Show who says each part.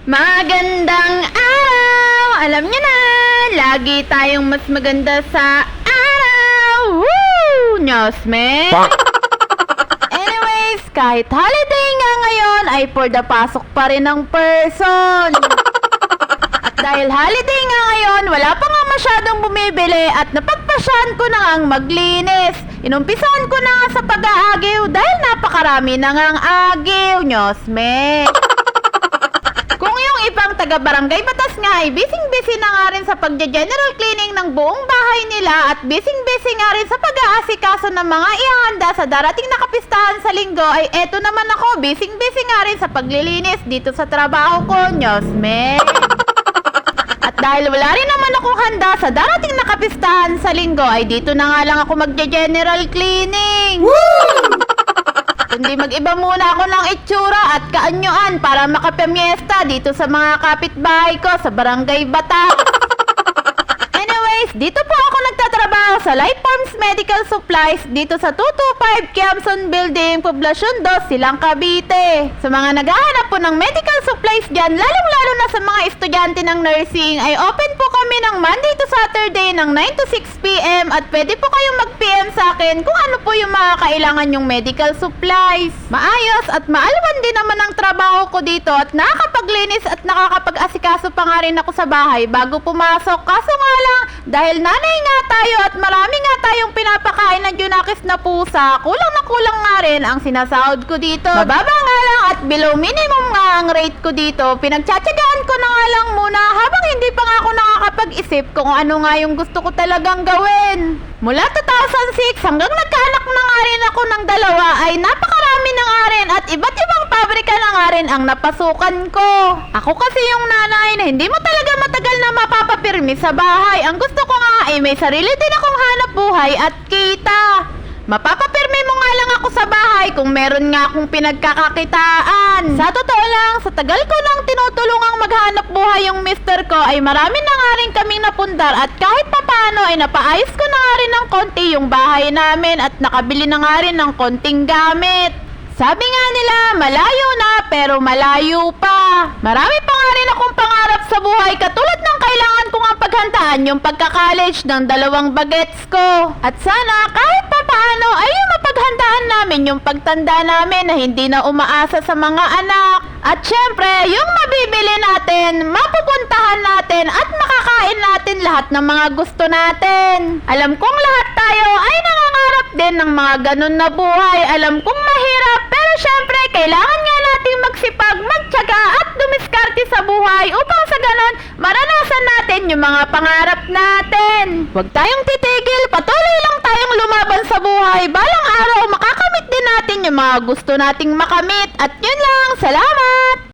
Speaker 1: Magandang araw! Alam niyo na, lagi tayong mas maganda sa araw! Woo! Nyosme! Anyways, kahit holiday nga ngayon, ay for the pasok pa rin ng person. At dahil holiday nga ngayon, wala pa nga masyadong bumibili at napagpasyahan ko na ngang maglinis. Inumpisahan ko na nga sa pag-aagiw dahil napakarami na ngang agiw, Nyosme. Kung yung ibang taga-barangay Batas nga ay bising-busy na nga rin sa pagja-general cleaning ng buong bahay nila at bising-busy nga rin sa pag-aasikaso ng mga ihanda sa darating na kapistahan sa linggo, ay eto naman ako, bising-busy nga rin sa paglilinis dito sa trabaho ko, Nyosme. At dahil wala rin naman akong handa sa darating na kapistahan sa linggo, ay dito na nga lang ako magja-general cleaning. Woo! Kundi mag-iba muna ako ng itsura at kaanyuan para makapamiesta dito sa mga kapitbahay ko sa Barangay Batas. Anyways, dito po ako nagtatrabaho sa Life Forms Medical Supplies dito sa 225 Kiamson Building, Poblacion 2, Silang Cavite. Sa mga naghahanap po ng medical supplies dyan, lalong-lalo na sa mga estudyante ng nursing, ay open po kami ng Monday to Saturday ng 9 to 6 p.m. at pwede po kayong mag-PM sa akin kung ano po yung mga kailangan yung medical supplies. Maayos at maalwan din naman ang trabaho ko dito at nakakapaglinis at nakakapag-asikaso pa nga rin ako sa bahay bago pumasok. Kaso nga lang, dahil nanay nga tayo at marami nga tayong pinapakain ng junakis na pusa, kulang na kulang nga rin ang sinasahod ko dito. Mababa nga lang at below minimum nga ang rate ko dito. Pinagtsatsagaan ko na nga lang muna habang hindi pa nga ako nakakapag-isip kung ano nga yung gusto ko talagang gawin. Mula 2006 hanggang nagkaanak na nga rin ako ng dalawa, ay napakarami na nga rin at iba't ibang pabrika na nga rin ang napasukan ko. Ako kasi yung nanay na hindi mo talaga matagal na mapapapirmi sa bahay. Ang gusto ko nga ay may sarili din akong hanap buhay at kita. Mapapapirmi mo nga lang ako sa bahay kung meron nga akong pinagkakakitaan. Sa totoo lang, sa tagal ko nang tinutulungang maghanap buhay yung mister ko, ay marami na nga rin kaming napundar at kahit papano ay napaayos ko na nga rin ng konti yung bahay namin at nakabili na nga rin ng konting gamit. Sabi nga nila, malayo na pero malayo pa. Marami pa nga rin akong pangarap sa buhay, katulad ng kailangan ko nga paghandaan yung pagka-college ng 2 bagets ko. At sana kahit pa paano ay yung mapaghandaan namin yung pagtanda namin na hindi na umaasa sa mga anak. At syempre, yung mabibili natin, mapupuntahan natin at makakain natin lahat ng mga gusto natin. Alam kong lahat tayo ay nangangarap din ng mga ganun na buhay. Alam kong mahirap, pero syempre, kailangan nga natin magsipag, magtiyaga at dumiskarte sa buhay upang sa ganun, maranasan natin yung mga pangarap natin. Huwag tayong titigil, patuloy lang tayong lumaban sa buhay. Balang araw, makakamit din natin yung mga gusto nating makamit. At yun lang, salamat!